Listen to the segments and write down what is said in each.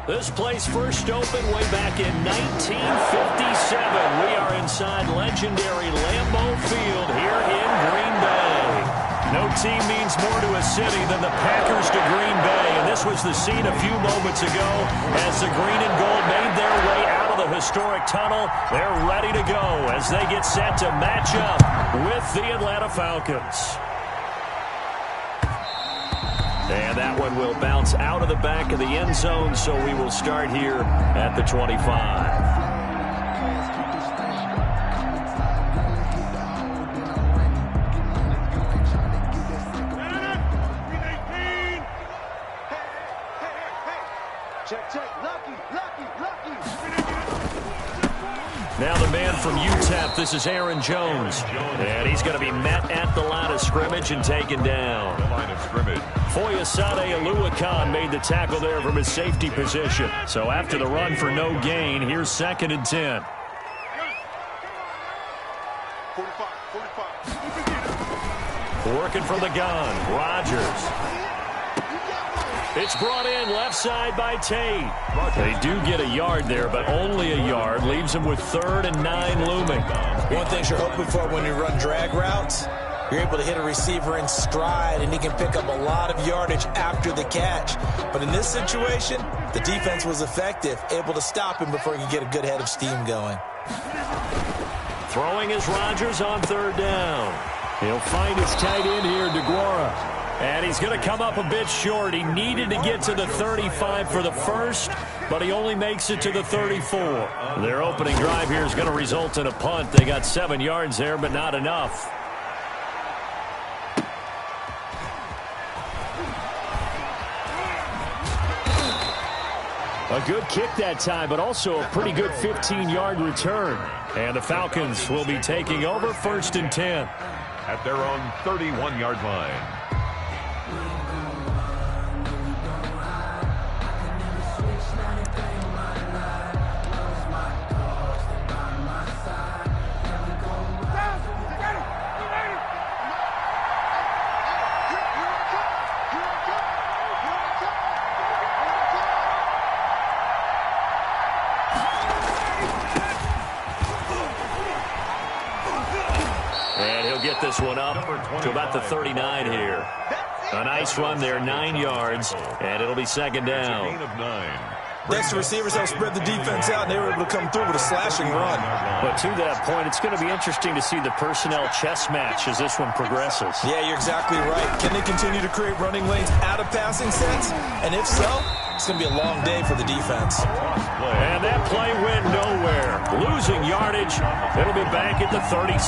This place first opened way back in 1957. We are inside legendary Lambeau Field here in Green Bay. No team means more to a city than the Packers to Green Bay, and this was the scene a few moments ago as the green and gold made their way out of the historic tunnel. They're ready to go as they get set to match up with the Atlanta Falcons. And that one will bounce out of the back of the end zone, so we will start here at the 25. Now the man from UTEP, this is Aaron Jones. And he's going to be met at the line of scrimmage and taken down. Foyesade Oluwakan made the tackle there from his safety position. So after the run for no gain, here's 2nd and 10. Working from the gun, Rodgers. It's brought in left side by Tate. They do get a yard there, but only a yard. Leaves them with 3rd and 9 looming. One thing you're hoping for when you run drag routes, you're able to hit a receiver in stride, and he can pick up a lot of yardage after the catch. But in this situation, the defense was effective, able to stop him before he could get a good head of steam going. Throwing is Rodgers on 3rd down. He'll find his tight end here, DeGuara. And he's going to come up a bit short. He needed to get to the 35 for the first, but he only makes it to the 34. Their opening drive here is going to result in a punt. They got 7 yards there, but not enough. A good kick that time, but also a pretty good 15-yard return. And the Falcons will be taking over 1st and 10. At their own 31-yard line. This one up to about the 39 here. A nice run there, 9 yards, and it'll be 2nd down. Next, the receivers help spread the defense out, and they were able to come through with a slashing run. But to that point, it's going to be interesting to see the personnel chess match as this one progresses. Yeah, you're exactly right. Can they continue to create running lanes out of passing sets? And if so, it's going to be a long day for the defense. And that play went nowhere. Losing yardage. It'll be back at the 36.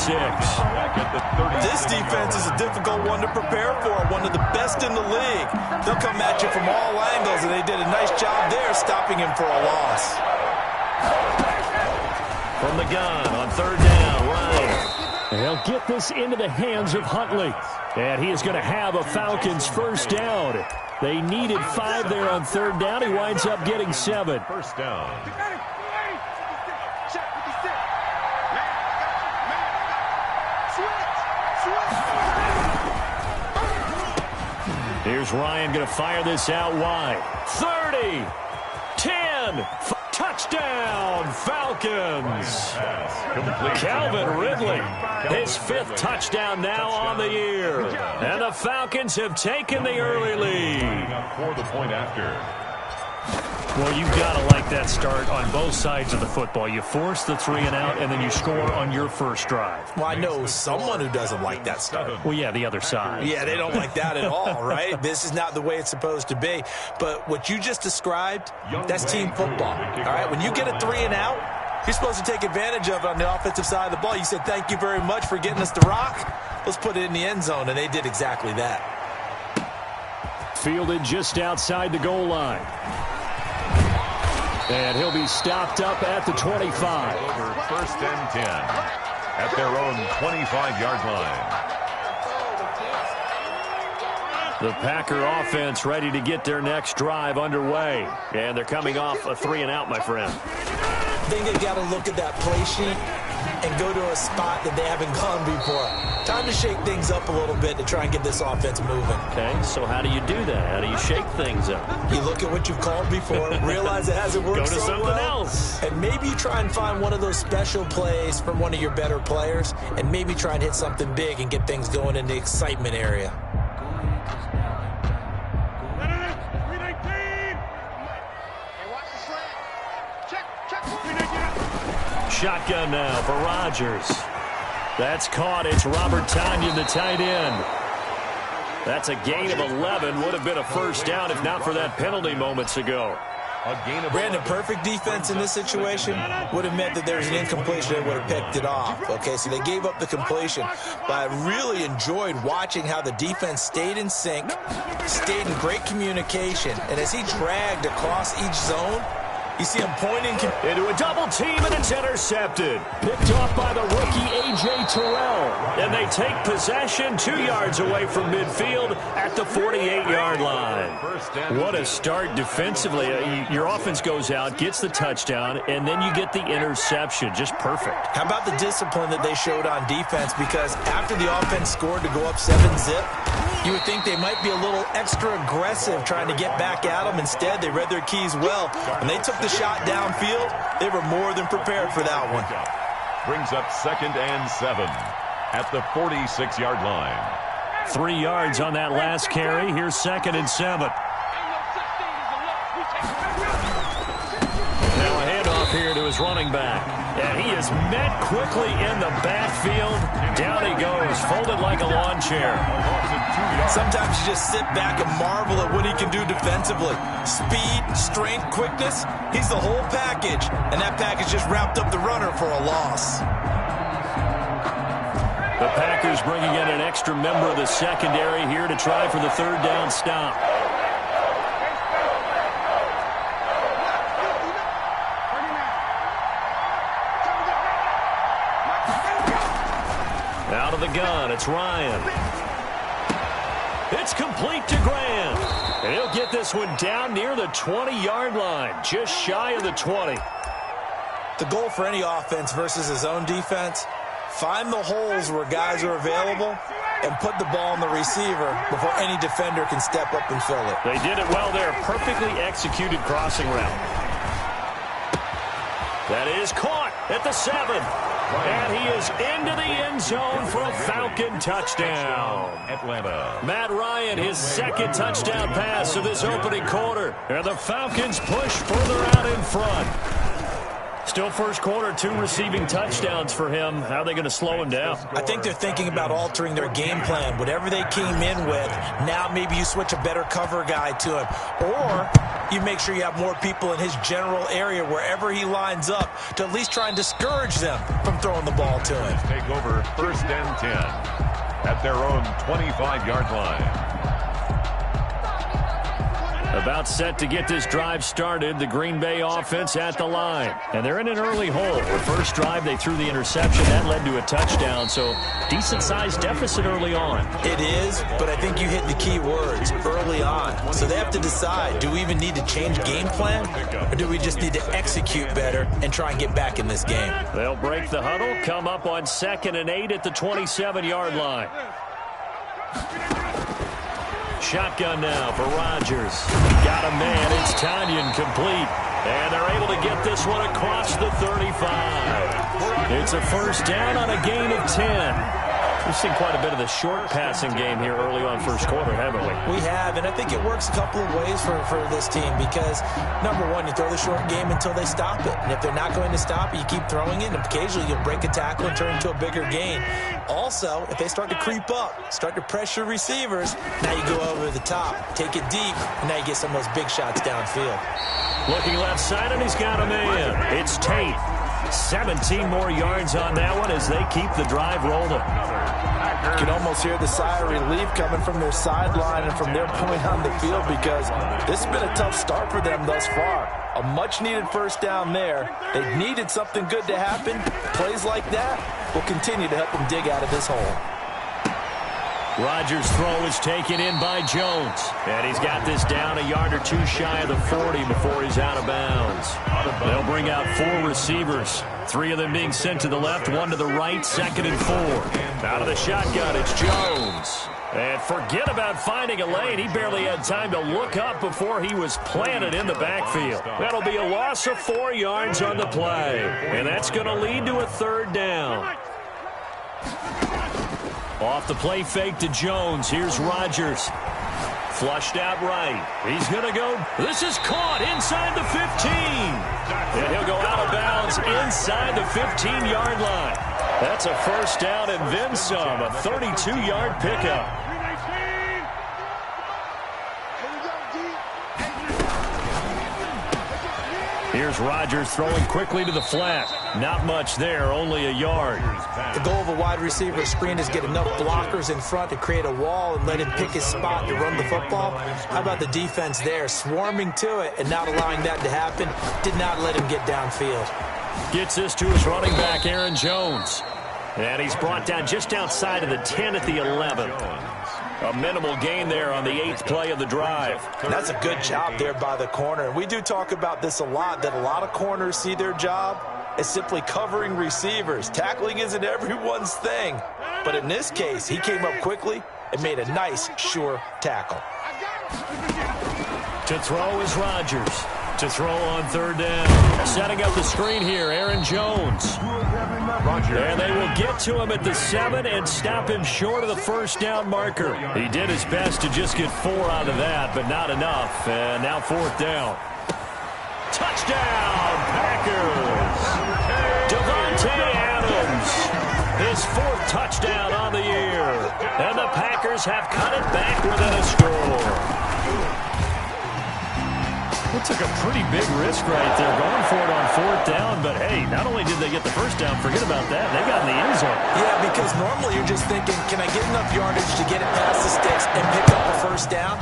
This defense is a difficult one to prepare for, one of the best in the league. They'll come at you from all angles, and they did a nice job there stopping him for a loss. From the gun on 3rd down, Ryan. They'll get this into the hands of Huntley. And he is going to have a Falcons 1st down. They needed 5 there on 3rd down. He winds up getting 7. 1st down. Here's Ryan going to fire this out wide. 30, 10, touchdown, Falcons. Calvin Ridley, his 5th touchdown now on the year. And the Falcons have taken the early lead. For the point after. Well, you've got to like that start on both sides of the football. You force the 3 and out, and then you score on your first drive. Well, I know someone who doesn't like that start. Well, yeah, the other side. Yeah, they don't like that at all, right? This is not the way it's supposed to be. But what you just described, that's team football, all right? When you get a 3 and out, you're supposed to take advantage of it on the offensive side of the ball. You said, thank you very much for getting us the rock. Let's put it in the end zone, and they did exactly that. Fielded just outside the goal line. And he'll be stopped up at the 25. Over 1st and 10 at their own 25-yard line. The Packer offense ready to get their next drive underway. And they're coming off a 3 and out, my friend. I think they got to look at that play sheet and go to a spot that they haven't gone before. Time to shake things up a little bit to try and get this offense moving. Okay, so how do you do that? How do you shake things up? You look at what you've called before, realize it hasn't worked Go to something else. And maybe you try and find one of those special plays from one of your better players, and maybe try and hit something big and get things going in the excitement area. Shotgun now for Rodgers. That's caught. It's Robert Tonyan, the tight end. That's a gain of 11. Would have been a first down if not for that penalty moments ago. Brandon, perfect defense in this situation would have meant that there's an incompletion that would have picked it off. Okay, so they gave up the completion. But I really enjoyed watching how the defense stayed in sync, stayed in great communication. And as he dragged across each zone, you see him pointing into a double team, and it's intercepted. Picked off by the rookie A.J. Terrell. And they take possession 2 yards away from midfield at the 48-yard line. What a start defensively. Your offense goes out, gets the touchdown, and then you get the interception. Just perfect. How about the discipline that they showed on defense? Because after the offense scored to go up 7-zip, you would think they might be a little extra aggressive trying to get back at them. Instead, they read their keys well, and they took the shot downfield. They were more than prepared for that one. Brings up 2nd and 7 at the 46-yard line. 3 yards on that last carry. Here's 2nd and 7. Now a handoff here to his running back. And he is met quickly in the backfield. Down he goes, folded like a lawn chair. Sometimes you just sit back and marvel at what he can do defensively. Speed, strength, quickness, he's the whole package. And that package just wrapped up the runner for a loss. The Packers bringing in an extra member of the secondary here to try for the 3rd down stop. Out of the gun, it's Ryan. It's complete to Graham. And he'll get this one down near the 20-yard line, just shy of the 20. The goal for any offense versus his own defense, find the holes where guys are available and put the ball on the receiver before any defender can step up and fill it. They did it well there. Perfectly executed crossing route. That is caught at the 7. And he is into the end zone for a Falcon touchdown. Atlanta. Matt Ryan, his 2nd touchdown pass of this opening quarter. And the Falcons push further out in front. Still first quarter, 2 receiving touchdowns for him. How are they going to slow him down? I think they're thinking about altering their game plan. Whatever they came in with, now maybe you switch a better cover guy to him. Or you make sure you have more people in his general area wherever he lines up to at least try and discourage them from throwing the ball to him. Take over 1st and 10 at their own 25-yard line. About set to get this drive started, the Green Bay offense at the line. And they're in an early hole. The first drive, they threw the interception. That led to a touchdown, so decent-sized deficit early on. It is, but I think you hit the key words, early on. So they have to decide, do we even need to change game plan, or do we just need to execute better and try and get back in this game? They'll break the huddle, come up on 2nd and 8 at the 27-yard line. Shotgun now for Rodgers. Got a man. It's Tonyan complete. And they're able to get this one across the 35. It's a first down on a gain of 10. We've seen quite a bit of the short passing game here early on first quarter, haven't we? We have, and I think it works a couple of ways for this team because, number one, you throw the short game until they stop it. And if they're not going to stop it, you keep throwing it, and occasionally you'll break a tackle and turn into a bigger gain. Also, if they start to creep up, start to pressure receivers, now you go over the top, take it deep, and now you get some of those big shots downfield. Looking left side, and he's got a man. It's Tate. 17 more yards on that one as they keep the drive rolling. You can almost hear the sigh of relief coming from their sideline and from their point on the field because this has been a tough start for them thus far. A much-needed first down there. They needed something good to happen. Plays like that will continue to help them dig out of this hole. Rodgers' throw is taken in by Jones. And he's got this down a yard or two shy of the 40 before he's out of bounds. They'll bring out 4 receivers. 3 of them being sent to the left, 1 to the right, 2nd and 4. Out of the shotgun, it's Jones. And forget about finding a lane. He barely had time to look up before he was planted in the backfield. That'll be a loss of 4 yards on the play. And that's going to lead to a 3rd down. Off the play fake to Jones. Here's Rodgers. Flushed out right. He's going to go. This is caught inside the 15. And he'll go out of bounds inside the 15-yard line. That's a 1st down and then some. A 32-yard pickup. Here's Rodgers throwing quickly to the flat. Not much there, only a yard. The goal of a wide receiver screen is get enough blockers in front to create a wall and let him pick his spot to run the football. How about the defense there, swarming to it and not allowing that to happen? Did not let him get downfield. Gets this to his running back, Aaron Jones. And he's brought down just outside of the 10 at the 11. A minimal gain there on the 8th play of the drive. And that's a good job there by the corner. And we do talk about this a lot, that a lot of corners see their job as simply covering receivers. Tackling isn't everyone's thing. But in this case, he came up quickly and made a nice, sure tackle. To throw is Rodgers. To throw on 3rd down. Setting up the screen here, Aaron Jones. And they will get to him at the 7 and stop him short of the 1st down marker. He did his best to just get 4 out of that, but not enough. And now 4th down. Touchdown, Packers. Davante Adams. His 4th touchdown on the year. And the Packers have cut it back within a score. It took a pretty big risk right there, going for it on 4th down. But, hey, not only did they get the 1st down, forget about that, they got in the end zone. Yeah, because normally you're just thinking, can I get enough yardage to get it past the sticks and pick up a 1st down?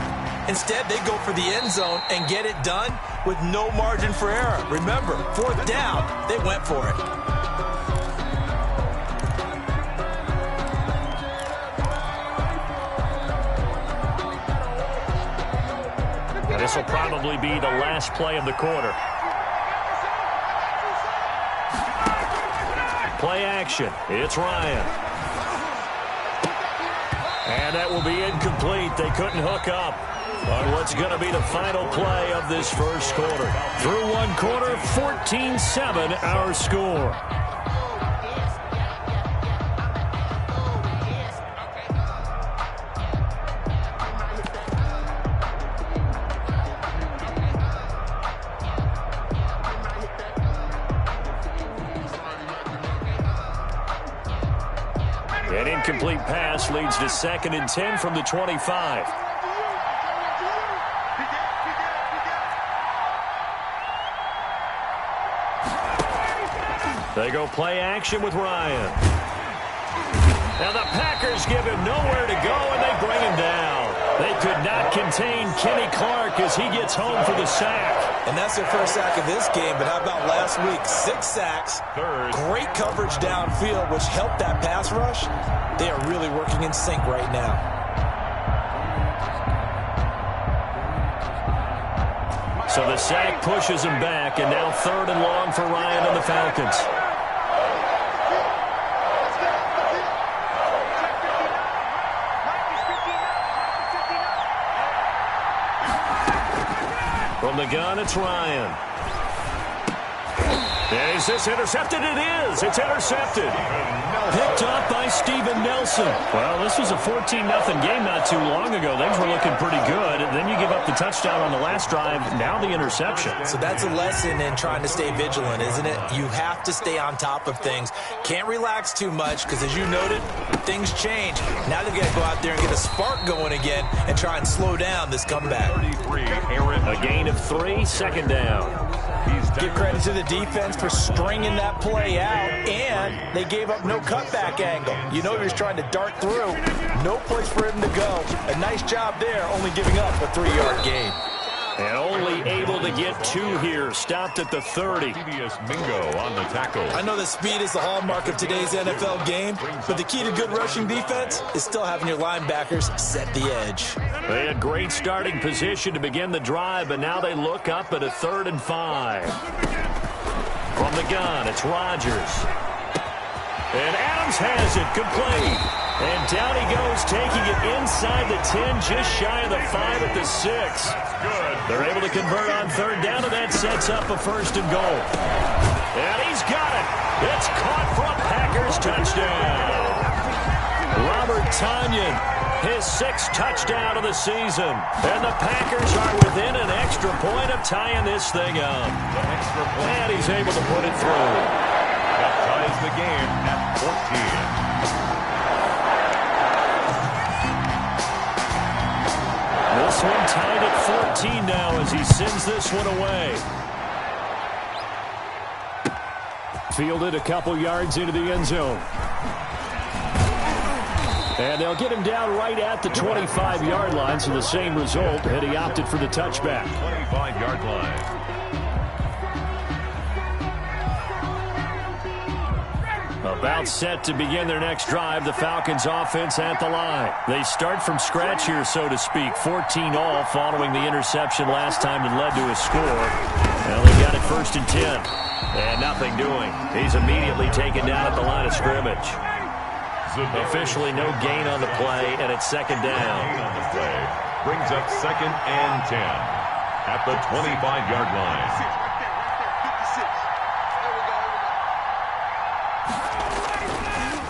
Instead, they go for the end zone and get it done with no margin for error. Remember, 4th down, they went for it. This will probably be the last play of the quarter. Play action. It's Ryan. And that will be incomplete. They couldn't hook up on what's going to be the final play of this 1st quarter. Through 1 quarter, 14-7 our score. An incomplete pass leads to 2nd and 10 from the 25. They go play action with Ryan. Now the Packers give him nowhere to go, and they bring him down. They could not contain Kenny Clark as he gets home for the sack. And that's their 1st sack of this game, but how about last week? 6 sacks, great coverage downfield, which helped that pass rush. They are really working in sync right now. So the sack pushes him back, and now 3rd and long for Ryan and the Falcons. From the gun, it's Ryan. And is this intercepted? It is. It's intercepted. Picked up by Steven Nelson. Well, this was a 14-0 game not too long ago. Things were looking pretty good. And then you give up the touchdown on the last drive. Now the interception. So that's a lesson in trying to stay vigilant, isn't it? You have to stay on top of things. Can't relax too much because, as you noted, things change. Now they've got to go out there and get a spark going again and try and slow down this comeback. A gain of 3, 2nd down. Give credit to the defense for stringing that play out, and they gave up no cutback angle. You know he was trying to dart through. No place for him to go. A nice job there, only giving up a 3-yard gain. And only able to get 2 here. Stopped at the 30. Mingo on the tackle. I know that speed is the hallmark of today's NFL game, but the key to good rushing defense is still having your linebackers set the edge. They had great starting position to begin the drive, but now they look up at a 3rd and 5. From the gun, it's Rodgers. And Adams has it, complete. And down he goes, taking it inside the 10, just shy of the 5 at the 6. Good. They're able to convert on 3rd down, and that sets up a 1st and goal. And he's got it. It's caught for a Packers touchdown. Robert Tonyan, his 6th touchdown of the season. And the Packers are within an extra point of tying this thing up. And he's able to put it through. That ties the game at 14. This one tied at 14 now as he sends this one away. Fielded a couple yards into the end zone. And they'll get him down right at the 25-yard line, so the same result, and he opted for the touchback. 25-yard line. About set to begin their next drive, the Falcons offense at the line. They start from scratch here, so to speak. 14-all following the interception last time that led to a score. Well, they got it 1st and 10. And nothing doing. He's immediately taken down at the line of scrimmage. Officially no gain on the play, and it's 2nd down. On the play brings up 2nd and 10 at the 25-yard line.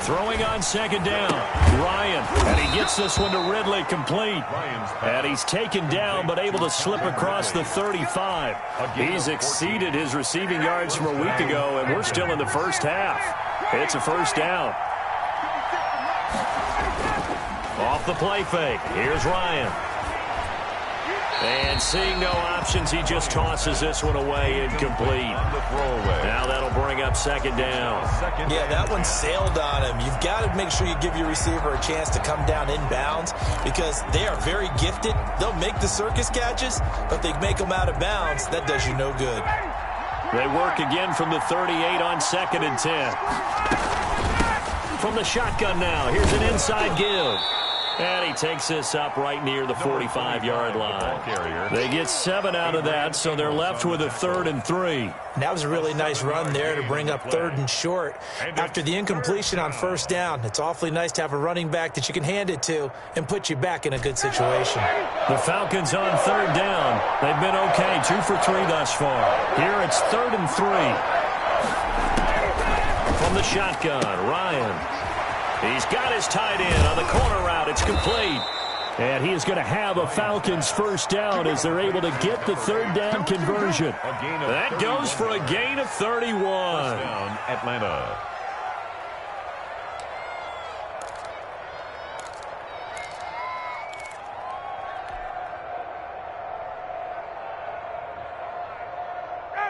Throwing on 2nd down, Ryan, and he gets this one to Ridley, complete. And he's taken down, but able to slip across the 35. He's exceeded his receiving yards from a week ago, and we're still in the first half. It's a 1st down. Off the play fake, here's Ryan. And seeing no options, he just tosses this one away, incomplete. Now that'll bring up 2nd down. Yeah, that one sailed on him. You've got to make sure you give your receiver a chance to come down inbounds because they are very gifted. They'll make the circus catches, but they make them out of bounds. That does you no good. They work again from the 38 on 2nd and 10. From the shotgun now, here's an inside give. And he takes this up right near the 45-yard line. They get 7 out of that, so they're left with a 3rd and 3. That was a really nice run there to bring up 3rd and short. After the incompletion on 1st down, it's awfully nice to have a running back that you can hand it to and put you back in a good situation. The Falcons on 3rd down. They've been okay, 2 for 3 thus far. Here it's 3rd and 3. From the shotgun, Ryan. He's got his tight end on the corner route. It's complete. And he is going to have a Falcons 1st down as they're able to get the 3rd down conversion. That goes for a gain of 31. Down, Atlanta.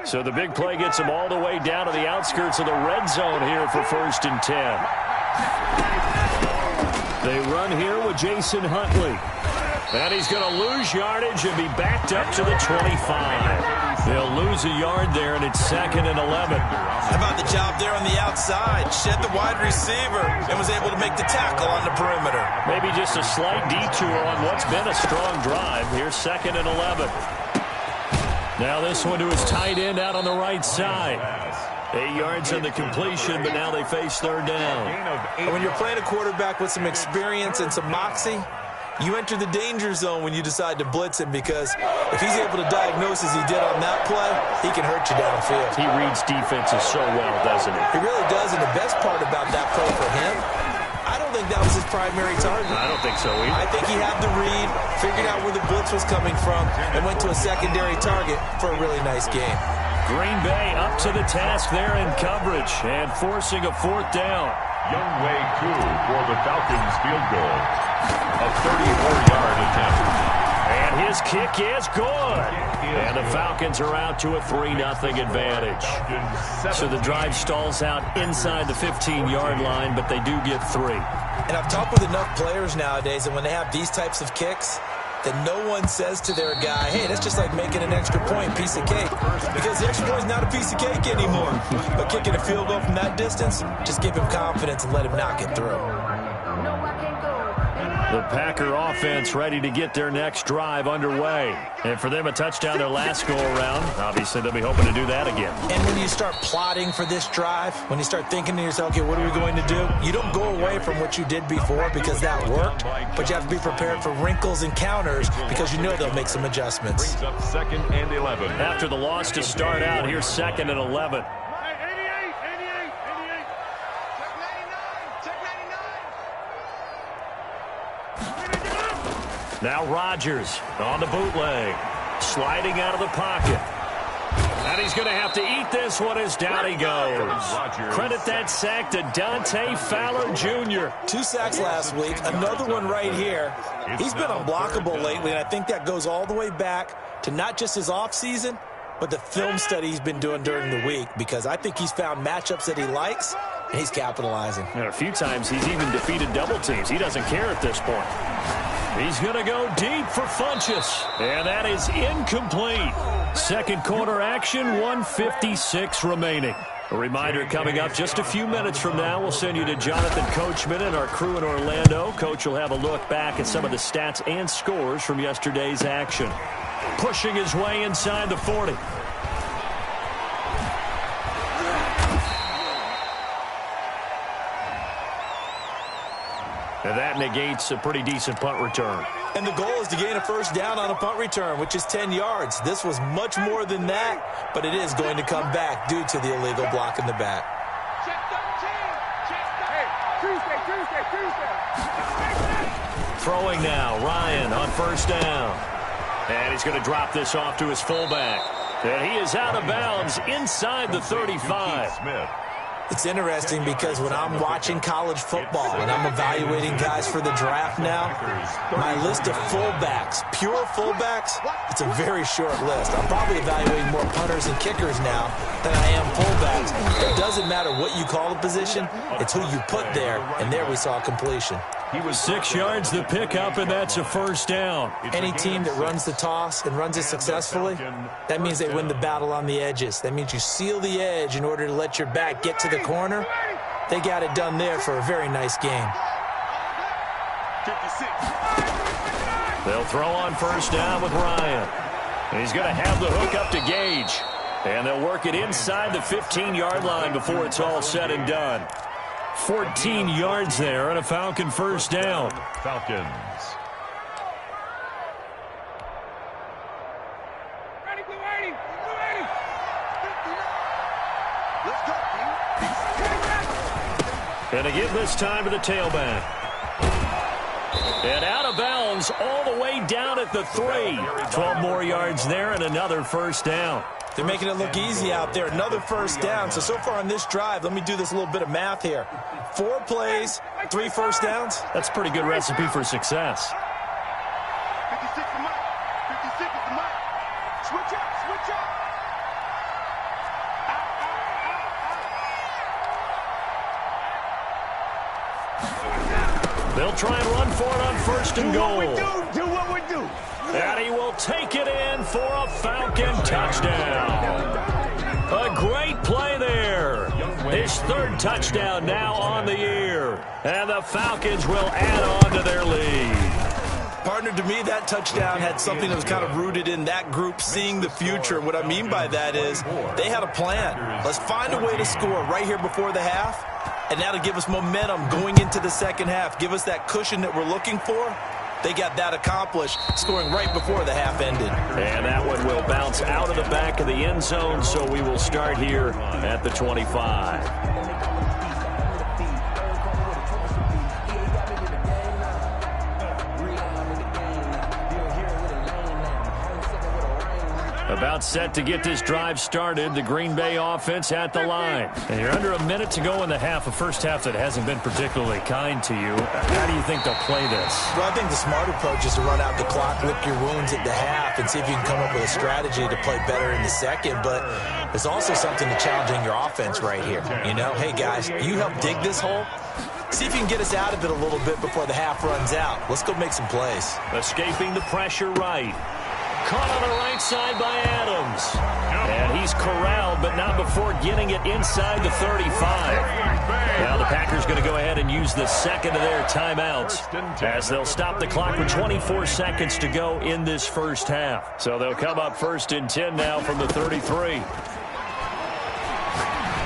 So the big play gets them all the way down to the outskirts of the red zone here for 1st and 10. They run here with Jason Huntley. And he's going to lose yardage and be backed up to the 25. They'll lose a yard there, and it's 2nd and 11. How about the job there on the outside? Shed the wide receiver and was able to make the tackle on the perimeter. Maybe just a slight detour on what's been a strong drive. Here's 2nd and 11. Now this one to his tight end out on the right side. 8 yards on the completion, but now they face 3rd down. And when you're playing a quarterback with some experience and some moxie, you enter the danger zone when you decide to blitz him because if he's able to diagnose as he did on that play, he can hurt you downfield. He reads defenses so well, doesn't he? He really does, and the best part about that play for him, I don't think that was his primary target. I don't think so either. I think he had the read, figured out where the blitz was coming from, and went to a secondary target for a really nice game. Green Bay up to the task there in coverage and forcing a 4th down. Younghoe Koo for the Falcons field goal. A 34-yard attempt. And his kick is good. And the Falcons are out to a 3-0 advantage. So the drive stalls out inside the 15-yard line, but they do get 3. And I've talked with enough players nowadays, and when they have these types of kicks, that no one says to their guy, hey, that's just like making an extra point, piece of cake. Because the extra point is not a piece of cake anymore. But kicking a field goal from that distance, just give him confidence and let him knock it through. The Packer offense ready to get their next drive underway. And for them, a touchdown their last go-around. Obviously, they'll be hoping to do that again. And when you start plotting for this drive, when you start thinking to yourself, okay, what are we going to do? You don't go away from what you did before because that worked, but you have to be prepared for wrinkles and counters because you know they'll make some adjustments. Brings up 2nd and 11. After the loss to start out, here's 2nd and 11. Now Rodgers on the bootleg, sliding out of the pocket. And he's going to have to eat this one as down he goes. Credit that sack to Dante Fowler Jr. 2 sacks last week, another one right here. He's been unblockable lately, and I think that goes all the way back to not just his offseason, but the film study he's been doing during the week, because I think he's found matchups that he likes, and he's capitalizing. And a few times he's even defeated double teams. He doesn't care at this point. He's going to go deep for Funchess. And that is incomplete. Second quarter action, 1:56 remaining. A reminder coming up just a few minutes from now. We'll send you to Jonathan Coachman and our crew in Orlando. Coach will have a look back at some of the stats and scores from yesterday's action. Pushing his way inside the 40. And that negates a pretty decent punt return. And the goal is to gain a first down on a punt return, which is 10 yards. This was much more than that, but it is going to come back due to the illegal block in the back. Throwing now, Ryan on first down. And he's going to drop this off to his fullback. And he is out of bounds inside the 35. It's interesting because when I'm watching college football and I'm evaluating guys for the draft now, my list of fullbacks, pure fullbacks, it's a very short list. I'm probably evaluating more punters and kickers now than I am fullbacks. It doesn't matter what you call the position, it's who you put there, and there we saw completion. He was 6 yards the pickup, and that's a first down. Any team that runs the toss and runs it successfully, that means they win the battle on the edges. That means you seal the edge in order to let your back get to the corner. They got it done there for a very nice game. They'll throw on first down with Ryan. And he's going to have the hook up to Gage. And they'll work it inside the 15-yard line before it's all said and done. 14 yards there and a Falcon first down. Falcons. And to give this time to the tailback. And out of bounds all the way down at the 3. 12 more yards there and another first down. They're making it look easy out there. Another first down. So far on this drive, let me do this little bit of math here. 4 plays, 3 first downs. That's a pretty good recipe for success. 56 is the mic. 56 is the mic. Switch up, switch up. They'll try and run for it on first and goal. Do what we do. And he will take it in for a Falcon touchdown. A great play there. His 3rd touchdown now on the year. And the Falcons will add on to their lead. Partner, to me, that touchdown had something that was kind of rooted in that group seeing the future. What I mean by that is they had a plan. Let's find a way to score right here before the half, and that'll give us momentum going into the second half, give us that cushion that we're looking for. They got that accomplished, scoring right before the half ended. And that one will bounce out of the back of the end zone, so we will start here at the 25. About set to get this drive started. The Green Bay offense at the line. And you're under a minute to go in the half. A first half that hasn't been particularly kind to you. How do you think they'll play this? Well, I think the smart approach is to run out the clock, lick your wounds at the half, and see if you can come up with a strategy to play better in the second. But there's also something to challenging your offense right here. You know, hey, guys, you help dig this hole. See if you can get us out of it a little bit before the half runs out. Let's go make some plays. Escaping the pressure right. Caught on the right side by Adams. And he's corralled, but not before getting it inside the 35. Now the Packers going to go ahead and use the second of their timeouts as they'll stop the clock with 24 seconds to go in this first half. So they'll come up 1st and 10 now from the 33.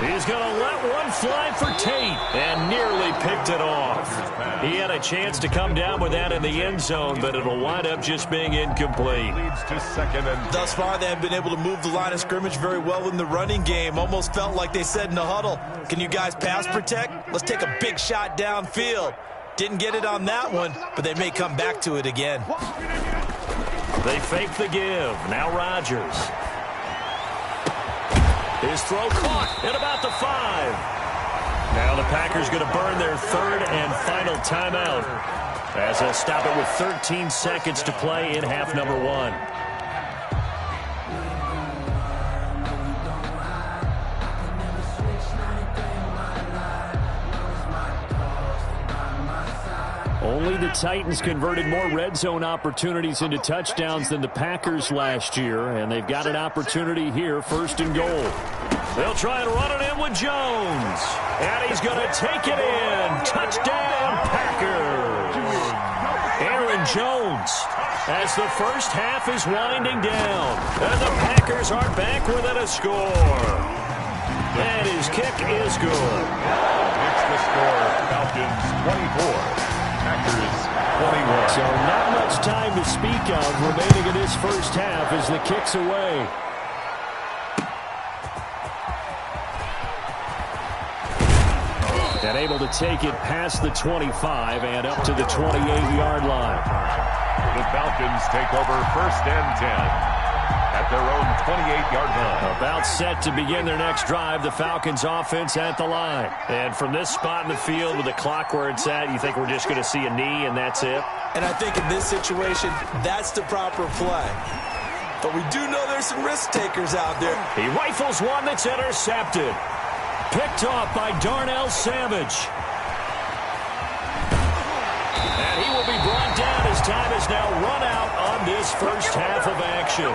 He's going to let one fly for Tate and nearly picked it off. He had a chance to come down with that in the end zone, but it'll wind up just being incomplete. Thus far, they have been able to move the line of scrimmage very well in the running game. Almost felt like they said in the huddle, can you guys pass protect? Let's take a big shot downfield. Didn't get it on that one, but they may come back to it again. They fake the give. Now Rodgers. His throw caught at about the 5. Now the Packers going to burn their 3rd and final timeout as they'll stop it with 13 seconds to play in half number 1. Only the Titans converted more red zone opportunities into touchdowns than the Packers last year, and they've got an opportunity here, 1st and goal. They'll try and run it in with Jones, and he's going to take it in. Touchdown, Packers! Aaron Jones, as the first half is winding down, and the Packers are back within a score. And his kick is good. It's the score, Falcons 24. Packers 21. So not much time to speak of remaining in this first half as the kick's away. And able to take it past the 25 and up to the 28-yard line. The Falcons take over 1st and 10. At their own 28-yard line. About set to begin their next drive, the Falcons offense at the line. And from this spot in the field with the clock where it's at, you think we're just going to see a knee and that's it? And I think in this situation, that's the proper play. But we do know there's some risk takers out there. He rifles one that's intercepted. Picked off by Darnell Savage. And he will be brought down as time is now run out on this first half of action.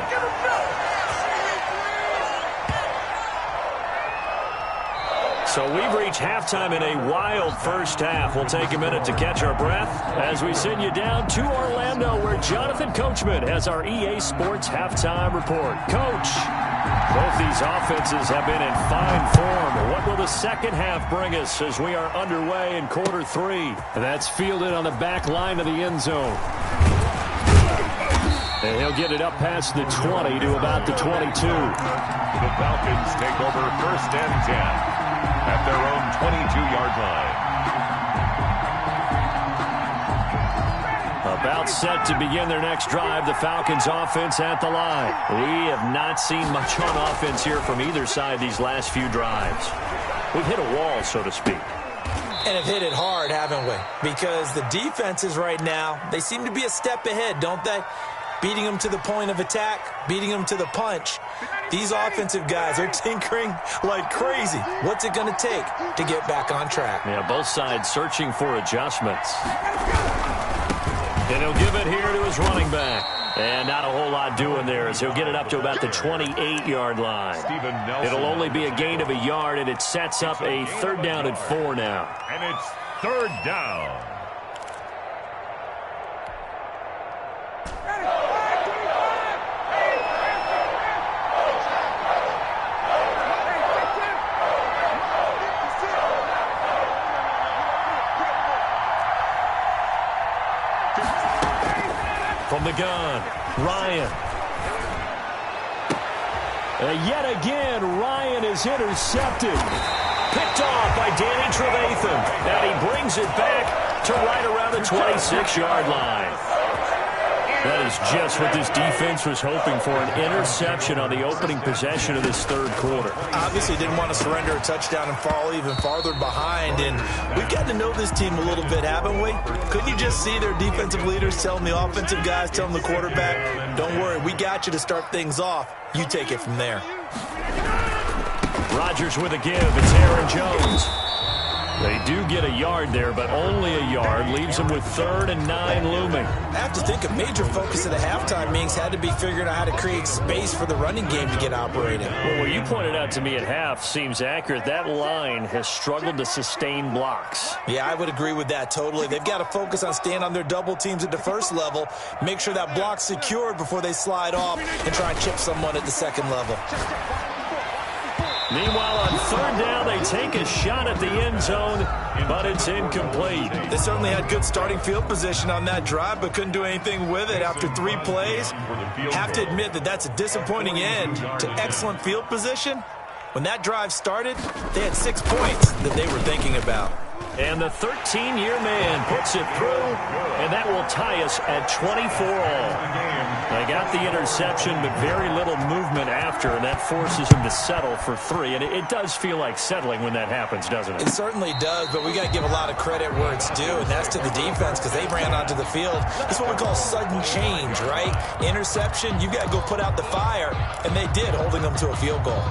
So we've reached halftime in a wild first half. We'll take a minute to catch our breath as we send you down to Orlando where Jonathan Coachman has our EA Sports Halftime Report. Coach, both these offenses have been in fine form. What will the second half bring us as we are underway in quarter 3? And that's fielded on the back line of the end zone. And he'll get it up past the 20 to about the 22. The Falcons take over 1st and 10 at their own 22-yard line. About set to begin their next drive, the Falcons offense at the line. We have not seen much on offense here from either side these last few drives. We've hit a wall, so to speak. And have hit it hard, haven't we? Because the defenses right now, they seem to be a step ahead, don't they? Beating them to the point of attack, beating them to the punch. These offensive guys are tinkering like crazy. What's it going to take to get back on track? Yeah, both sides searching for adjustments. And he'll give it here to his running back. And not a whole lot doing there as he'll get it up to about the 28-yard line. It'll only be a gain of a yard, and it sets up a 3rd down and 4 now. And it's 3rd down. From the gun, Ryan. Yet again, Ryan is intercepted. Picked off by Danny Trevathan. And he brings it back to right around the 26-yard line. That is just what this defense was hoping for, an interception on the opening possession of this 3rd quarter. Obviously didn't want to surrender a touchdown and fall even farther behind, and we've gotten to know this team a little bit, haven't we? Couldn't you just see their defensive leaders telling the offensive guys, telling the quarterback, don't worry, we got you to start things off. You take it from there. Rodgers with a give. It's Aaron Jones. They do get a yard there, but only a yard. Leaves them with 3rd and 9 looming. I have to think a major focus of the halftime meetings had to be figuring out how to create space for the running game to get operating. Well, what you pointed out to me at half seems accurate. That line has struggled to sustain blocks. Yeah, I would agree with that totally. They've got to focus on staying on their double teams at the first level, make sure that block's secured before they slide off and try and chip someone at the second level. Meanwhile, on 3rd down, they take a shot at the end zone, but it's incomplete. They certainly had good starting field position on that drive, but couldn't do anything with it after 3 plays. Have to admit that that's a disappointing end to excellent field position. When that drive started, they had 6 points that they were thinking about. And the 13-year man puts it through, and that will tie us at 24 all. They got the interception, but very little movement after, and that forces him to settle for 3. And it does feel like settling when that happens, doesn't it? It certainly does, but we got to give a lot of credit where it's due, and that's to the defense because they ran onto the field. This is what we call sudden change, right? Interception, you got to go put out the fire, and they did, holding them to a field goal.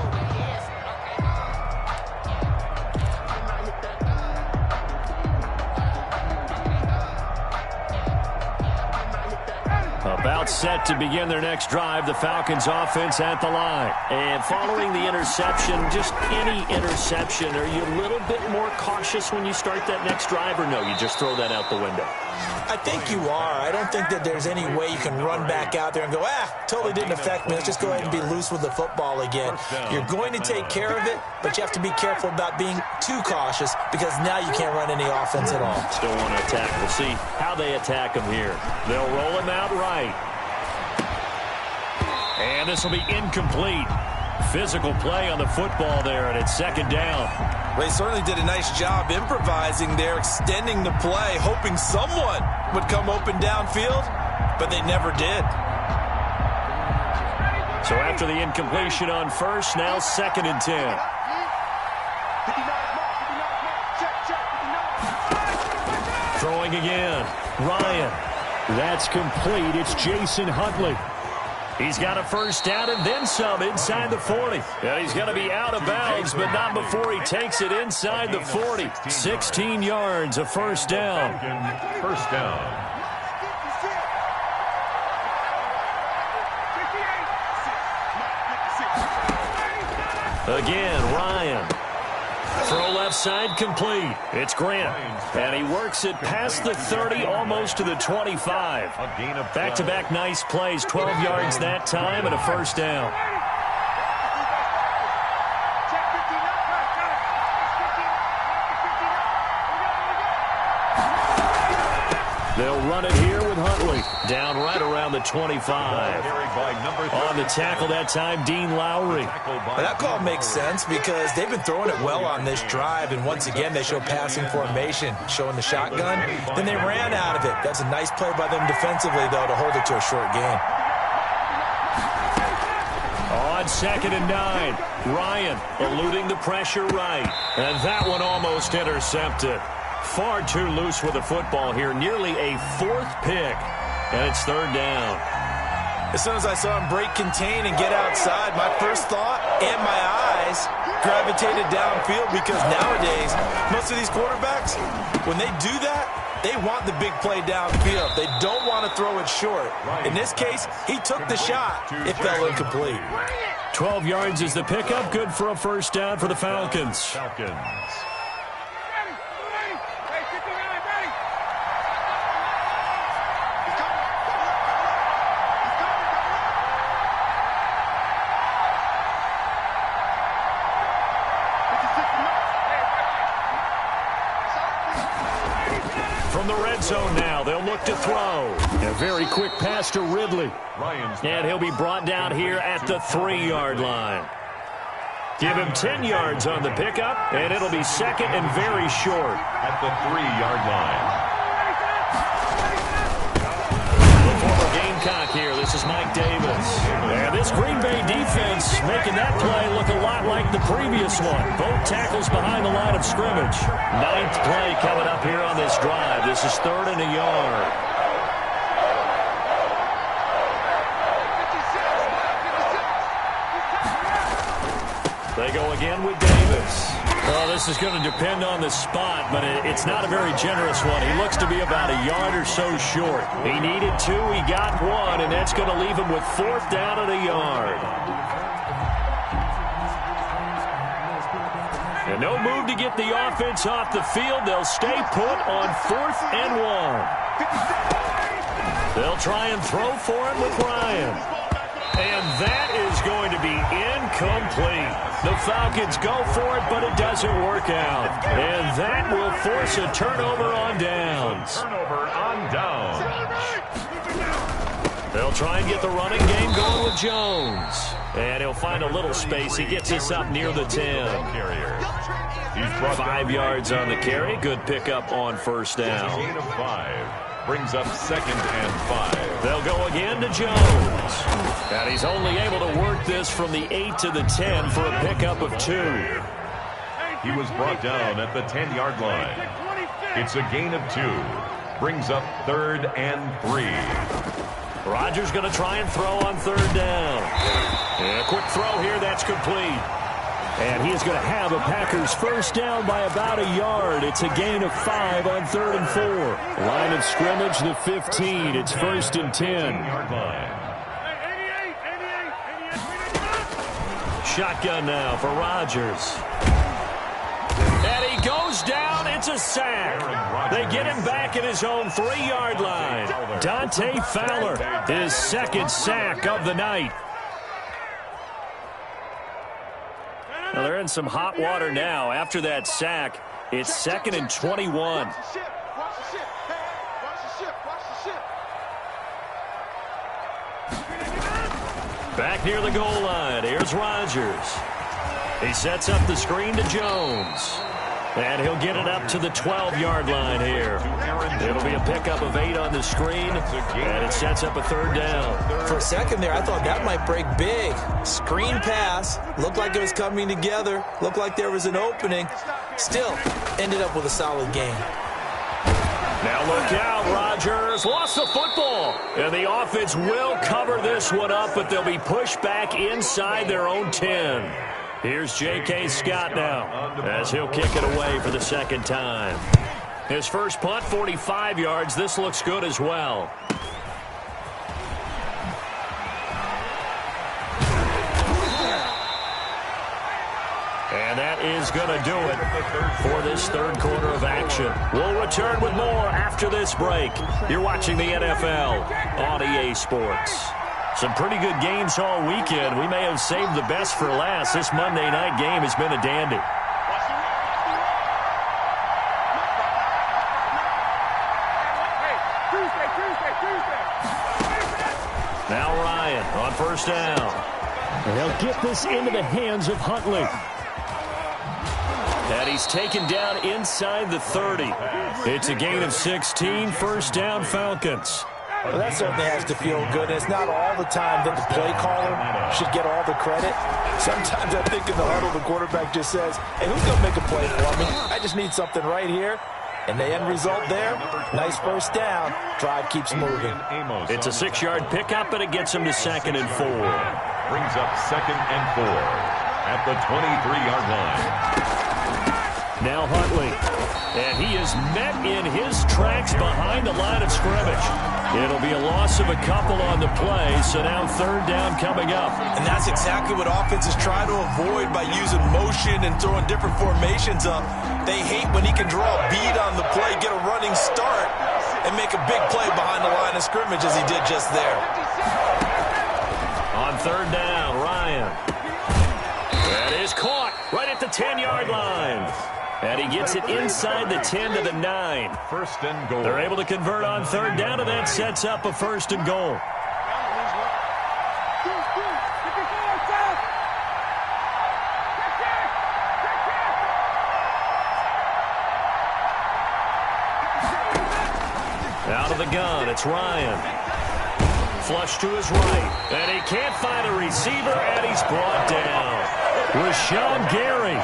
About set to begin their next drive, the Falcons offense at the line. And following the interception, just any interception, are you a little bit more cautious when you start that next drive, or no, you just throw that out the window? I think you are. I don't think that there's any way you can run back out there and go, totally didn't affect me. Let's just go ahead and be loose with the football again. You're going to take care of it, but you have to be careful about being too cautious because now you can't run any offense at all. Still want to attack. We'll see how they attack him here. They'll roll him out right. And this will be incomplete. Physical play on the football there, and it's 2nd down. They certainly did a nice job improvising there, extending the play, hoping someone would come open downfield, but they never did. So after the incompletion on 1st, now 2nd and 10. Throwing again. Ryan. That's complete. It's Jason Huntley. He's got a 1st down and then some inside the 40. And he's going to be out of bounds, but not before he takes it inside the 40. 16 yards, a 1st down. 1st down. Again, Ryan. Throw left side complete. It's Grant. And he works it past the 30, almost to the 25. Back-to-back nice plays. 12 yards that time and a 1st down. They'll run it here with Huntley. Down right around the 25. On the tackle that time, Dean Lowry. That call makes sense because they've been throwing it well on this drive, and once again they show passing formation, showing the shotgun. Then they ran out of it. That's a nice play by them defensively, though, to hold it to a short gain. On 2nd and 9, Ryan eluding the pressure right. And that one almost intercepted. Far too loose with the football here. Nearly a 4th pick. And it's 3rd down. As soon as I saw him break contain and get outside, my first thought and my eyes gravitated downfield because nowadays, most of these quarterbacks, when they do that, they want the big play downfield. They don't want to throw it short. In this case, he took the shot. It fell incomplete. 12 yards is the pickup. Good for a 1st down for the Falcons. From the red zone now, they'll look to throw. A very quick pass to Ridley. And he'll be brought down here at the 3-yard line. Give him 10 yards on the pickup, and it'll be 2nd and very short. At the 3-yard line. The former Gamecock here. This is Mike Davis. And this Green Bay defense making that play look a lot like the previous one. Both tackles behind the line of scrimmage. 9th play coming up here on this drive. This is 3rd and a yard. They go again with Davis. Well, this is going to depend on the spot, but it's not a very generous one. He looks to be about a yard or so short. He needed 2, he got 1, and that's going to leave him with 4th down and a yard. And no move to get the offense off the field. They'll stay put on 4th and 1. They'll try and throw for it with Ryan. And that is going to be incomplete. The Falcons go for it, but it doesn't work out. And that will force a turnover on downs. Turnover on downs. They'll try and get the running game going with Jones. And he'll find a little space. He gets us up near the 10. 5 yards on the carry. Good pickup on 1st down. Gain of 5. Brings up 2nd and 5. They'll go again to Jones. And he's only able to work this from the 8 to the 10 for a pickup of 2. He was brought down at the 10-yard line. It's a gain of 2. Brings up 3rd and 3. Rodgers going to try and throw on 3rd down. And a quick throw here, that's complete. And he is going to have a Packers 1st down by about a yard. It's a gain of 5 on 3rd and 4. Line of scrimmage, the 15. It's 1st and 10. Shotgun now for Rodgers. And he goes down. It's a sack. They get him back at his own 3-yard line. Dante Fowler, his 2nd sack of the night. Well, they're in some hot water now. After that sack, it's 2nd and 21. Back near the goal line. Here's Rodgers. He sets up the screen to Jones. And he'll get it up to the 12-yard line here. It'll be a pickup of 8 on the screen, and it sets up a 3rd down. For a second there, I thought that might break big. Screen pass. Looked like it was coming together. Looked like there was an opening. Still, ended up with a solid game. Now look out, Rodgers lost the football. And the offense will cover this one up, but they'll be pushed back inside their own 10. Here's J.K. Scott now as he'll kick it away for the 2nd time. His first punt, 45 yards. This looks good as well. And that is going to do it for this 3rd quarter of action. We'll return with more after this break. You're watching the NFL on EA Sports. Some pretty good games all weekend. We may have saved the best for last. This Monday night game has been a dandy. Now Ryan on 1st down. And he'll get this into the hands of Huntley. And he's taken down inside the 30. It's a gain of 16. 1st down, Falcons. Well, that certainly has to feel good. It's not all the time that the play caller should get all the credit. Sometimes I think in the huddle, the quarterback just says, hey, who's going to make a play for me? I just need something right here. And the end result there, nice 1st down. Drive keeps moving. It's a 6-yard pickup, and it gets him to 2nd and 4. Brings up 2nd and 4 at the 23-yard line. Now Huntley. And he is met in his tracks behind the line of scrimmage. It'll be a loss of a couple on the play, so now 3rd down coming up. And that's exactly what offenses try to avoid by using motion and throwing different formations up. They hate when he can draw a bead on the play, get a running start, and make a big play behind the line of scrimmage as he did just there. On 3rd down, Ryan. That is caught right at the 10-yard line. And he gets it inside the 10 to the 9. 1st and goal. They're able to convert on 3rd down, and that sets up a 1st and goal. Out of the gun, it's Ryan. Flush to his right. And he can't find a receiver, and he's brought down. Rashawn Gary.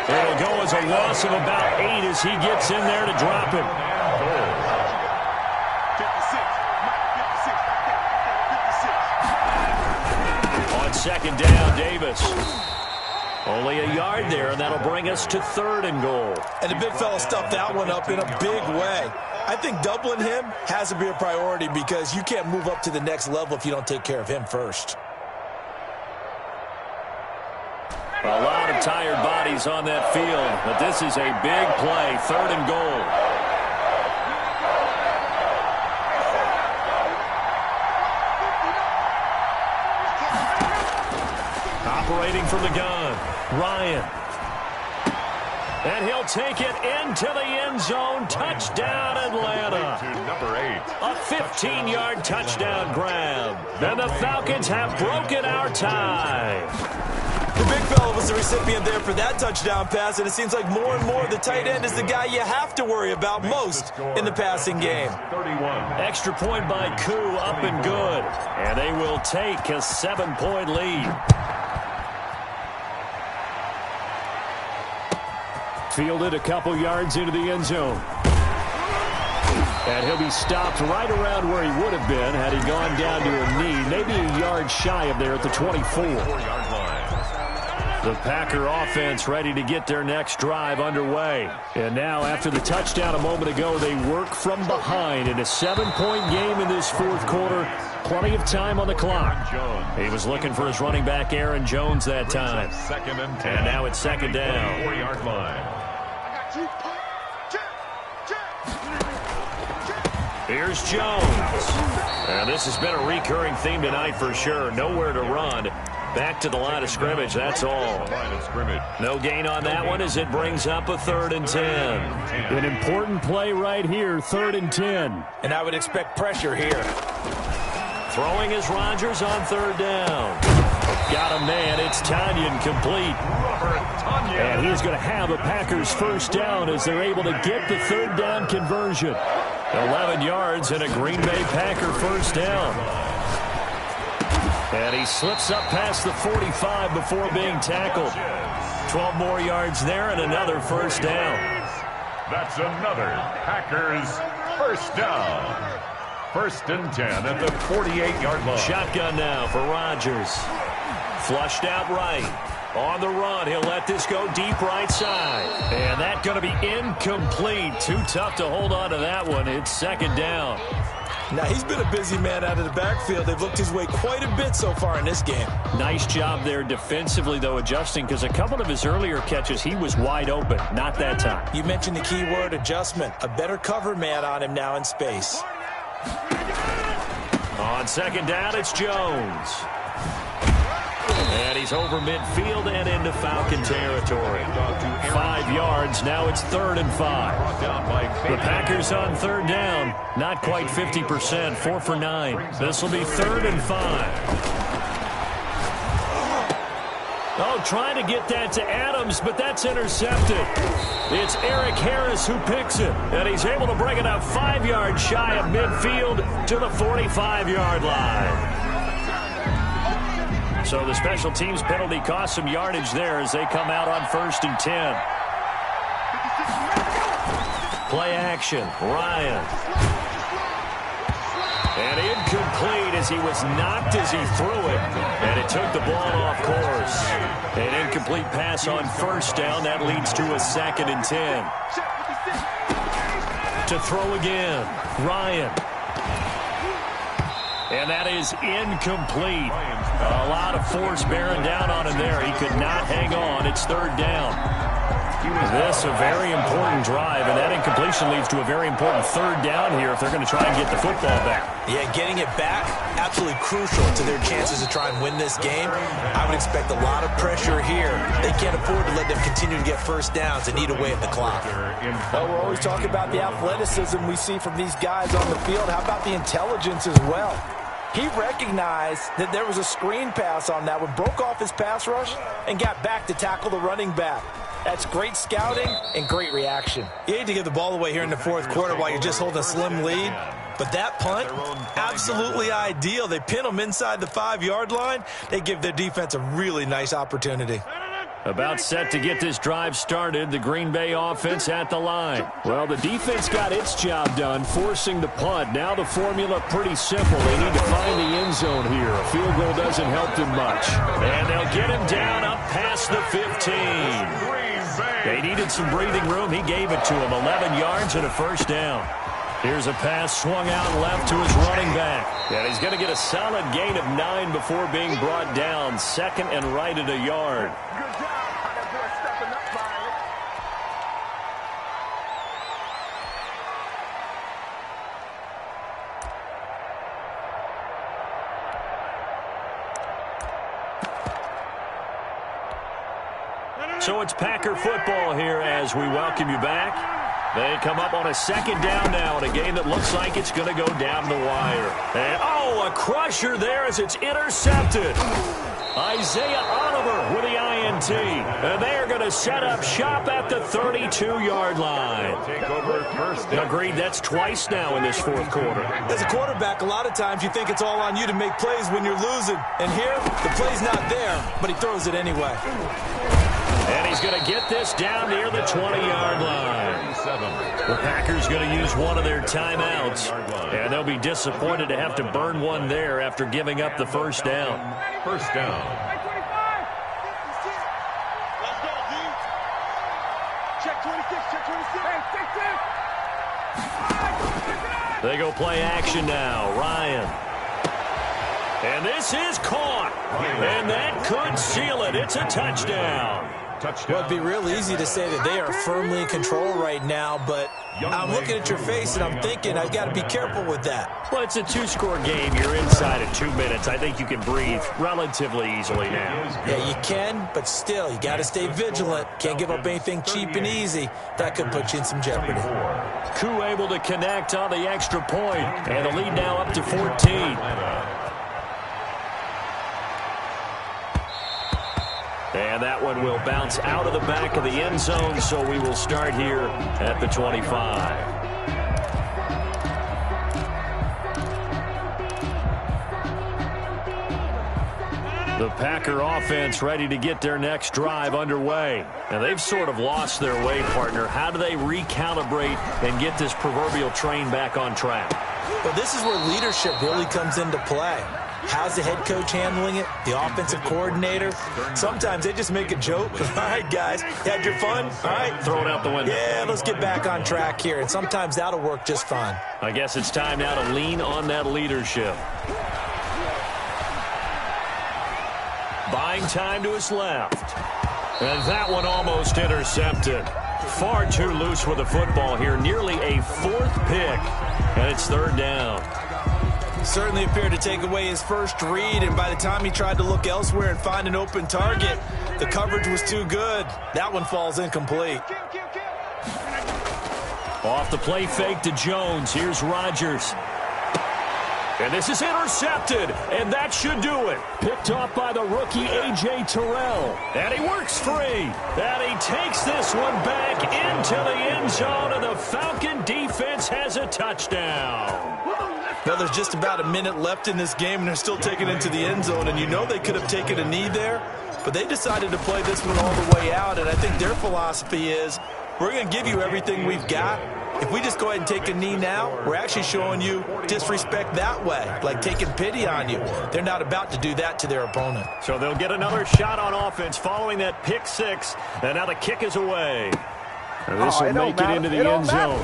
It'll go as a loss of about 8 as he gets in there to drop him. 56. On 2nd down, Davis. Only a yard there, and that'll bring us to 3rd and goal. And the big fella stuffed that one up in a big way. I think doubling him has to be a priority because you can't move up to the next level if you don't take care of him first. A lot of tired bodies on that field, but this is a big play, 3rd and goal. Operating from the gun, Ryan. And he'll take it into the end zone. Touchdown, Atlanta. To number 8. A 15-yard touchdown grab. And the Falcons have broken our tie. The big fella was the recipient there for that touchdown pass, and it seems like more and more the tight end is the guy you have to worry about most in the passing game. 31. Extra point by Koo, up and good. And they will take a 7-point lead. Fielded a couple yards into the end zone. And he'll be stopped right around where he would have been had he gone down to a knee, maybe a yard shy of there at the 24. 4-yard line. The Packer offense ready to get their next drive underway. And now, after the touchdown a moment ago, they work from behind in a 7-point game in this 4th quarter. Plenty of time on the clock. He was looking for his running back, Aaron Jones, that time. 2nd and 10. And now it's 2nd down. 4-yard line. Here's Jones. And this has been a recurring theme tonight for sure. Nowhere to run. Back to the line of scrimmage, that's all. No gain on that one as it brings up a 3rd and 10. An important play right here, 3rd and 10. And I would expect pressure here. Throwing is Rodgers on 3rd down. Got a man, it's Tanyan complete. And he's going to have a Packers 1st down as they're able to get the 3rd down conversion. 11 yards and a Green Bay Packer 1st down. And he slips up past the 45 before being tackled. 12 more yards there and another 1st down. That's another Packers 1st down. 1st and 10 at the 48-yard line. Shotgun now for Rodgers. Flushed out right. On the run, he'll let this go deep right side. And that's going to be incomplete. Too tough to hold on to that one. It's 2nd down. Now, he's been a busy man out of the backfield. They've looked his way quite a bit so far in this game. Nice job there defensively, though, adjusting, because a couple of his earlier catches, he was wide open. Not that time. You mentioned the key word, adjustment. A better cover man on him now in space. On 2nd down, it's Jones. And he's over midfield and into Falcon territory. 5 yards. Now it's 3rd and 5. The Packers on 3rd down. Not quite 50%. 4 for 9. This will be 3rd and 5. Oh, trying to get that to Adams, but that's intercepted. It's Eric Harris who picks it. And he's able to bring it up 5 yards shy of midfield to the 45-yard line. So the special teams penalty cost some yardage there as they come out on 1st and 10. Play action, Ryan. And incomplete as he was knocked as he threw it. And it took the ball off course. An incomplete pass on 1st down. That leads to a 2nd and 10. To throw again, Ryan. And that is incomplete. A lot of force bearing down on him there. He could not hang on. It's 3rd down. This a very important drive, and that incompletion leads to a very important 3rd down here if they're going to try and get the football back. Yeah, getting it back, absolutely crucial to their chances to try and win this game. I would expect a lot of pressure here. They can't afford to let them continue to get 1st downs and eat away at the clock. Well, we're always talking about the athleticism we see from these guys on the field. How about the intelligence as well? He recognized that there was a screen pass on that one, broke off his pass rush, and got back to tackle the running back. That's great scouting and great reaction. You hate to give the ball away here in the 4th quarter while you're just holding a slim lead. But that punt, absolutely ideal. They pin them inside the 5-yard line. They give their defense a really nice opportunity. About set to get this drive started, the Green Bay offense at the line. Well, the defense got its job done, forcing the punt. Now the formula pretty simple. They need to find the end zone here. A field goal doesn't help them much. And they'll get him down up past the 15. They needed some breathing room. He gave it to him. 11 yards and a first down. Here's a pass swung out left to his running back. And he's going to get a solid gain of 9 before being brought down. Second and right at a yard. So it's Packer football here as we welcome you back. They come up on a second down now in a game that looks like it's going to go down the wire. And, oh, a crusher there as it's intercepted. Isaiah Oliver with the INT. And they are going to set up shop at the 32-yard line. Take over first down. Agreed, that's twice now in this fourth quarter. As a quarterback, a lot of times you think it's all on you to make plays when you're losing. And here, the play's not there, but he throws it anyway. And he's going to get this down near the 20-yard line. The Packers going to use one of their timeouts. And they'll be disappointed to have to burn one there after giving up the first down. First down. Let's go, D. Check 26, check 26. Hey, 6-6. They go play action now. Ryan. And this is caught. And that could seal it. It's a touchdown. Well, it'd be real easy to say that they are firmly in control right now, but I'm looking at your face and I'm thinking I've got to be careful with that. Well, it's a two-score game. You're inside of 2 minutes. I think you can breathe relatively easily now. Yeah, you can, but still, you got to stay vigilant. Can't give up anything cheap and easy. That could put you in some jeopardy. Koo able to connect on the extra point, and the lead now up to 14. And that one will bounce out of the back of the end zone, so we will start here at the 25. The Packer offense ready to get their next drive underway. And they've sort of lost their way, partner. How do they recalibrate and get this proverbial train back on track? Well, this is where leadership really comes into play. How's the head coach handling it? The offensive coordinator? Sometimes they just make a joke. All right, guys, had your fun? All right. Throw it out the window. Yeah, let's get back on track here. And sometimes that'll work just fine. I guess it's time now to lean on that leadership. Buying time to his left. And that one almost intercepted. Far too loose with the football here. Nearly a fourth pick. And it's third down. Certainly appeared to take away his first read, and by the time he tried to look elsewhere and find an open target, the coverage was too good. That one falls incomplete. Off the play fake to Jones. Here's Rodgers. And this is intercepted, and that should do it. Picked off by the rookie A.J. Terrell. And he works free. And he takes this one back into the end zone, and the Falcon defense has a touchdown. Well, there's just about a minute left in this game, and they're still taking it into the end zone. And you know they could have taken a knee there, but they decided to play this one all the way out. And I think their philosophy is, we're going to give you everything we've got. If we just go ahead and take a knee now, we're actually showing you disrespect that way, like taking pity on you. They're not about to do that to their opponent. So they'll get another shot on offense following that pick six. And now the kick is away. And this will make it into the end zone.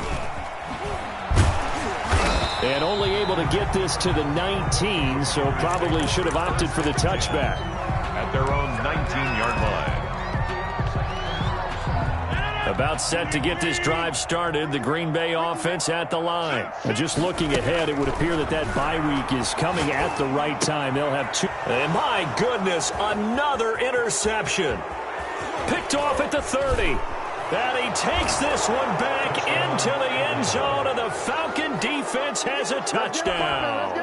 And only able to get this to the 19, so probably should have opted for the touchback. At their own 19-yard line. About set to get this drive started, the Green Bay offense at the line. And just looking ahead, it would appear that that bye week is coming at the right time. They'll have two. And my goodness, another interception. Picked off at the 30. And he takes this one back into the end zone, and the Falcon defense has a touchdown.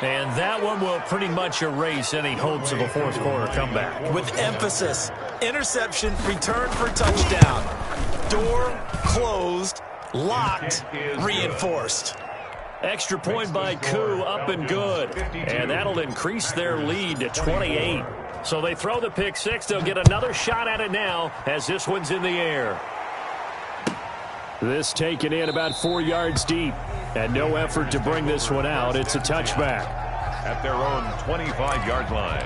And that one will pretty much erase any hopes of a fourth quarter comeback. With emphasis, interception, return for touchdown. Door closed, locked, reinforced. Extra point by Koo, up and good. And that'll increase their lead to 28. So they throw the pick six. They'll get another shot at it now as this one's in the air. This taken in about 4 yards deep. And no effort to bring this one out. It's a touchback. At their own 25-yard line.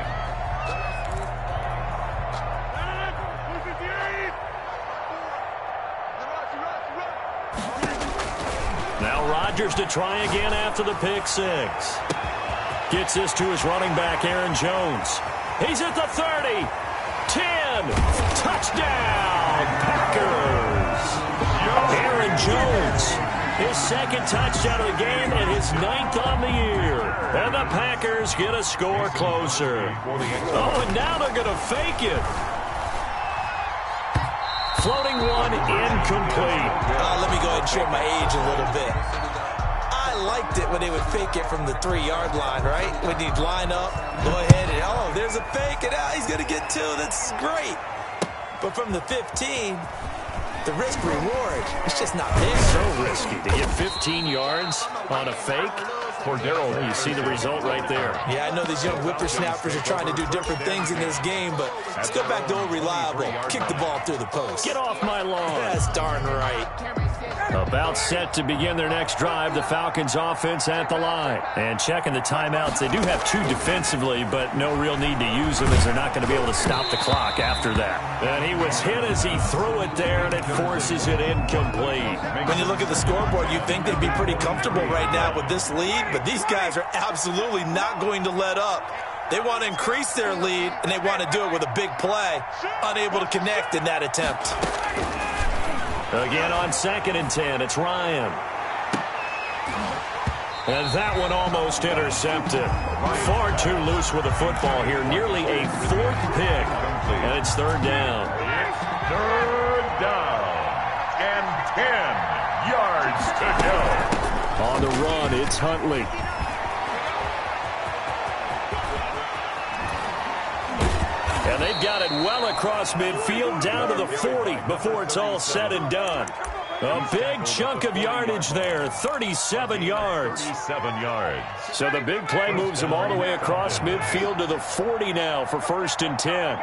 Now Rodgers to try again after the pick six. Gets this to his running back, Aaron Jones. He's at the 30. 10. Touchdown, Packers. Aaron Jones, his second touchdown of the game and his 9th on the year. And the Packers get a score closer. Oh, and now they're going to fake it. Floating one, incomplete. Let me go ahead and show my age a little bit. I liked it when they would fake it from the 3-yard line, right? When you'd line up, go ahead and, oh, there's a fake, and he's going to get 2. That's great. But from the 15, the risk-reward, it's just not there. So risky to get 15 yards on a fake. Cordero, you see the result right there. Yeah, I know these young whippersnappers are trying to do different things in this game, but let's go back to old reliable. Kick the ball through the post. Get off my lawn. That's darn right. About set to begin their next drive, the Falcons offense at the line. And checking the timeouts, they do have 2 defensively, but no real need to use them as they're not going to be able to stop the clock after that. And he was hit as he threw it there, and it forces it incomplete. When you look at the scoreboard, you'd think they'd be pretty comfortable right now with this lead, but these guys are absolutely not going to let up. They want to increase their lead, and they want to do it with a big play. Unable to connect in that attempt. Again on 2nd and 10, it's Ryan. And that one almost intercepted. Far too loose with the football here. Nearly a 4th pick. And it's 3rd down. It's 3rd down. And 10 yards to go. On the run, it's Huntley. And they've got it well across midfield down to the 40 before it's all said and done. A big chunk of yardage there, 37 yards. 37 yards. So the big play moves them all the way across midfield to the 40 now for 1st and 10.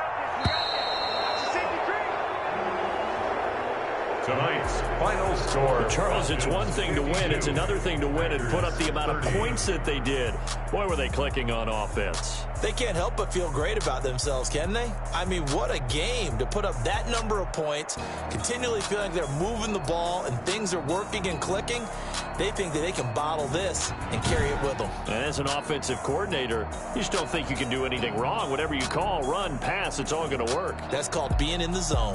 Tonight's final score. Charles, it's one thing to win. It's another thing to win and put up the amount of points that they did. Boy, were they clicking on offense. They can't help but feel great about themselves, can they? I mean, what a game to put up that number of points, continually feeling they're moving the ball and things are working and clicking. They think that they can bottle this and carry it with them. And as an offensive coordinator, you just don't think you can do anything wrong. Whatever you call, run, pass, it's all going to work. That's called being in the zone.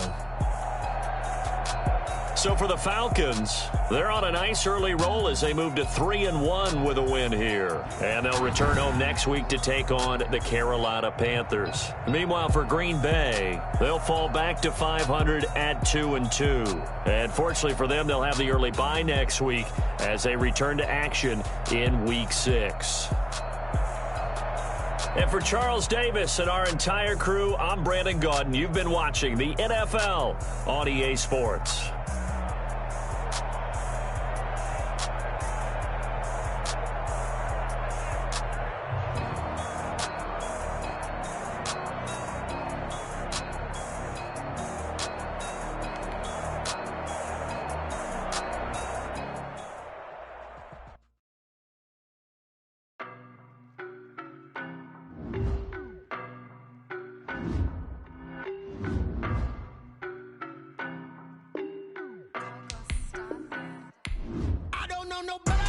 So for the Falcons, they're on a nice early roll as they move to 3-1 with a win here. And they'll return home next week to take on the Carolina Panthers. Meanwhile, for Green Bay, they'll fall back to 500 at 2-2. And fortunately for them, they'll have the early bye next week as they return to action in Week 6. And for Charles Davis and our entire crew, I'm Brandon Gaudin. You've been watching the NFL on EA Sports. I don't know nobody.